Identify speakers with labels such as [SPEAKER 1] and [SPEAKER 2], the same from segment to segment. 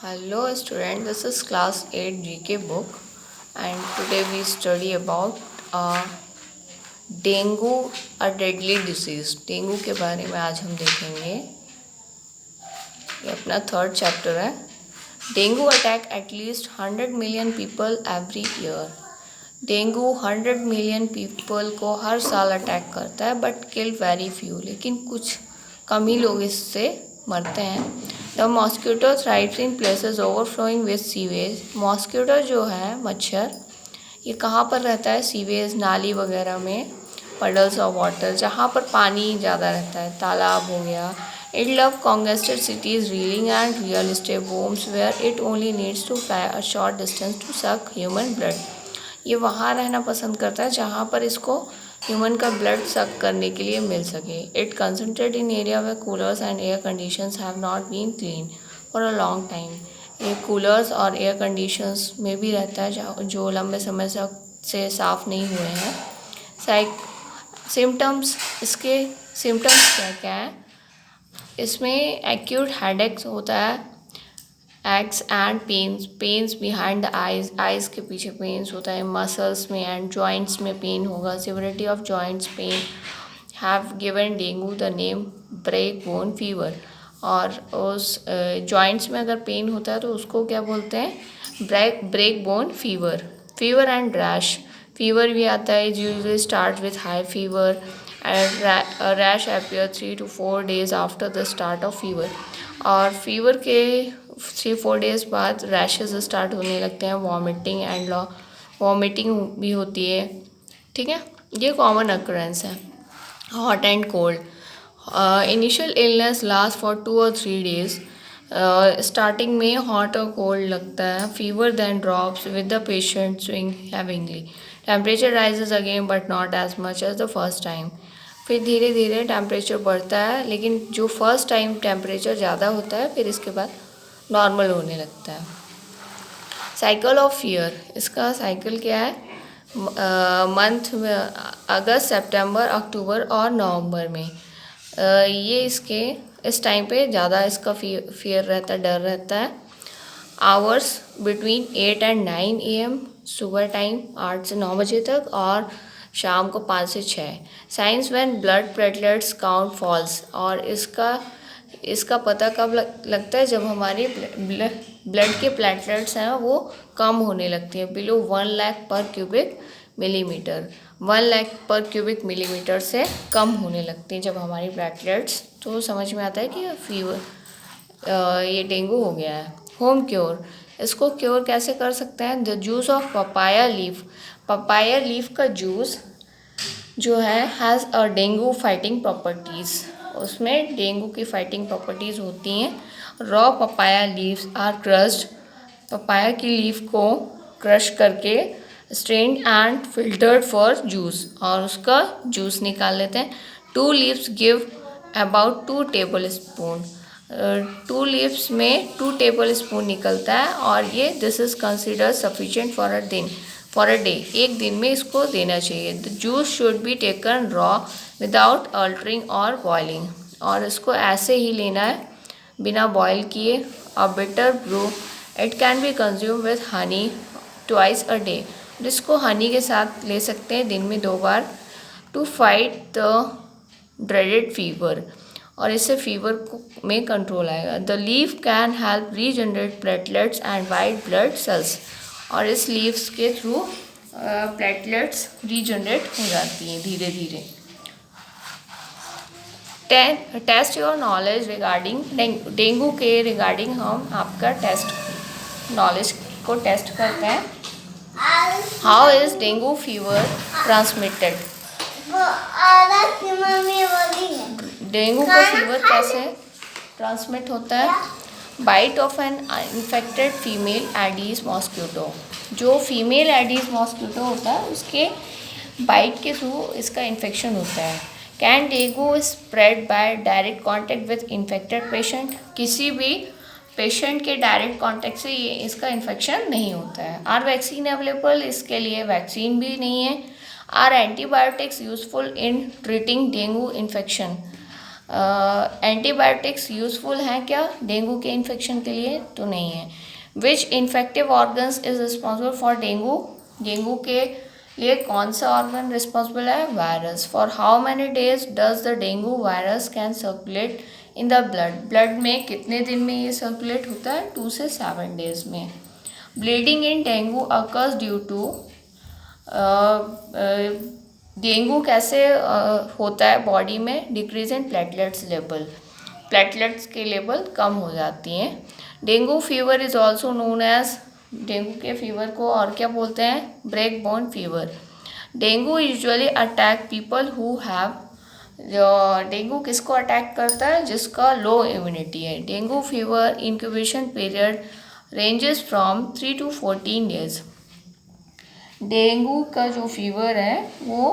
[SPEAKER 1] Hello student, this is class 8 GK book and today we study about uh, dengue a deadly disease। Dengue के बारे में आज हम देखेंगे। ये अपना थर्ड चैप्टर है। Dengue attack at least 100 million people every year. Dengue 100 million people को हर साल अटैक करता है बट किल वेरी फ्यू, लेकिन कुछ कम ही लोग इससे मरते हैं। The mosquito thrives in places overflowing with sewage. Mosquito जो है मच्छर, ये कहाँ पर रहता है? सीवेज, नाली वगैरह में, पडल्स ऑफ वाटर, जहाँ पर पानी ज़्यादा रहता है, तालाब हो गया। It love congested cities, reeling and real estate homes where it only needs to fly a short distance to suck human blood. ये वहाँ रहना पसंद करता है जहाँ पर इसको ह्यूमन का ब्लड सक करने के लिए मिल सके। It concentrate in area where coolers and air conditions have not been clean for a long time. ये कूलर्स और एयर कंडीशंस में भी रहता है जो लंबे समय से साफ़ नहीं हुए हैं। सिम्टम्स, इसके सिम्टम्स क्या क्या है? इसमें एक्यूट हेडेक्स होता है, aches and pains behind the eyes के पीछे पेन्स होता है, मसल्स में एंड जॉइंट्स में पेन होगा। Severity of joints pain have given dengue the name break bone fever. और उस जॉइंट्स में अगर पेन होता है तो उसको क्या बोलते हैं? Break bone fever. Fever and rash, fever भी आता है, usually start with high fever and rash appear 3 to 4 days after the start of fever. और फीवर के 3-4 days बाद रैशेस स्टार्ट होने लगते हैं, वॉमिटिंग भी होती है। ठीक है, ये कॉमन अकरेंस है। Hot and cold, initial illness last for 2 or 3 days। Starting में हॉट और कोल्ड लगता है। Fever then drops with the patient swing हैविंगली। Temperature rises again but not as much as the first time. फिर धीरे धीरे temperature बढ़ता है, लेकिन जो फर्स्ट टाइम टेम्परेचर ज़्यादा होता है फिर इसके बाद नॉर्मल होने लगता है। साइकिल ऑफ फियर, इसका साइकिल क्या है? मंथ में अगस्त, सितंबर, अक्टूबर और नवंबर में ये इसके इस टाइम पे ज़्यादा इसका फियर रहता है, डर रहता है। आवर्स बिटवीन 8 and 9 AM, सुबह टाइम 8 से 9 बजे तक और शाम को 5 से 6। Signs when blood platelets count falls, और इसका पता कब लगता है? जब हमारी ब्लड के प्लेटलेट्स हैं वो कम होने लगती हैं, बिलो 1 लाख पर क्यूबिक मिलीमीटर। 1 लाख पर क्यूबिक मिलीमीटर से कम होने लगती हैं जब हमारी प्लेटलेट्स, तो समझ में आता है कि ये डेंगू हो गया है। होम क्योर, इसको क्योर कैसे कर सकते हैं? The juice of papaya leaf, papaya leaf का जूस जो है has a dengue fighting properties, उसमें डेंगू की फाइटिंग प्रॉपर्टीज़ होती हैं। Raw papaya leaves are crushed, papaya की लीफ को क्रश करके strained and filtered for juice, और उसका जूस निकाल लेते हैं। 2 leaves give about 2 tablespoon, 2 leaves में 2 टेबल स्पून निकलता है, और ये this is considered sufficient for a day, एक दिन में इसको देना चाहिए। The juice should be taken raw without altering और बॉइलिंग, और इसको ऐसे ही लेना है बिना बॉयल किए। A bitter brew, it can be consume with honey twice a day, जिसको हनी के साथ ले सकते हैं दिन में 2 बार। To fight the dreaded fever, और इससे फीवर में कंट्रोल आएगा। The leaf can help regenerate platelets and white blood cells, और इस लीव्स के थ्रू प्लेटलेट्स रीजनरेट हो जाती हैं धीरे धीरे। Test your knowledge regarding dengue के रिगार्डिंग हम आपका नॉलेज को टेस्ट करते हैं। How is dengue fever transmitted? Dengue का फीवर कैसे ट्रांसमिट होता है? Bite of an infected female aedes mosquito, जो फीमेल एडीज मॉस्किटो होता है उसके बाइट के थ्रू इसका इन्फेक्शन होता है। Can dengue spread by direct contact with infected patient, किसी भी पेशेंट के डायरेक्ट कॉन्टैक्ट से ये इसका इन्फेक्शन नहीं होता है। आर वैक्सीन अवेलेबल, इसके लिए वैक्सीन भी नहीं है। Are antibiotics useful in treating dengue infection, antibiotics useful हैं क्या डेंगू के इन्फेक्शन के लिए? तो नहीं है। Which infective organs is responsible for dengue? Dengue के लिए कौन सा ऑर्गन रिस्पॉन्सिबल है? Virus. For how many days does the dengue virus can circulate in the blood? Blood में कितने दिन में ये सर्कुलेट होता है? 2 से 7 डेज में। Bleeding in dengue occurs due to, dengue कैसे होता है बॉडी में? Decrease in platelets level, platelets के लेवल कम हो जाती हैं। Dengue fever is also known as, dengue के फीवर को और क्या बोलते हैं? Break bone fever. Dengue usually attack people who have, dengue किसको अटैक करता है? जिसका लो इम्यूनिटी है। Dengue fever incubation period ranges from 3 to 14 days. Dengue का जो फीवर है वो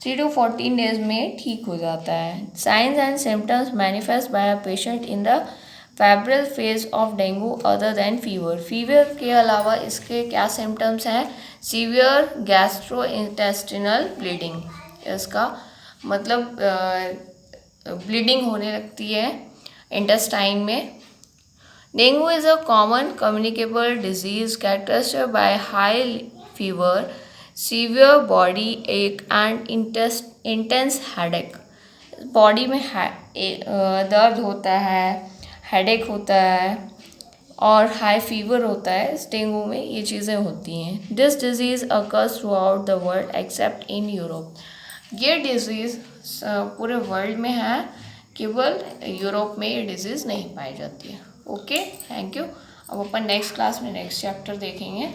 [SPEAKER 1] 3 to 14 डेज में ठीक हो जाता है। Signs and symptoms manifest by a patient in the febrile phase of dengue other than fever. Fever के अलावा इसके क्या सिम्टम्स हैं? सीवियर गैस्ट्रो इंटेस्टिनल ब्लीडिंग, इसका मतलब ब्लीडिंग होने लगती है इंटेस्टाइन में। Dengue is a common communicable disease characterized by high fever, severe body ache and intense headache. Body में दर्द होता है, हेडेक होता है और हाई फीवर होता है। इस डेंगू में ये चीज़ें होती हैं। This disease occurs through out the world accept in Europe. ये डिजीज़ पूरे वर्ल्ड में है, केवल यूरोप में ये डिजीज़ नहीं पाई जाती है। Okay, thank you. अब अपन नेक्स्ट क्लास में नेक्स्ट चैप्टर देखेंगे।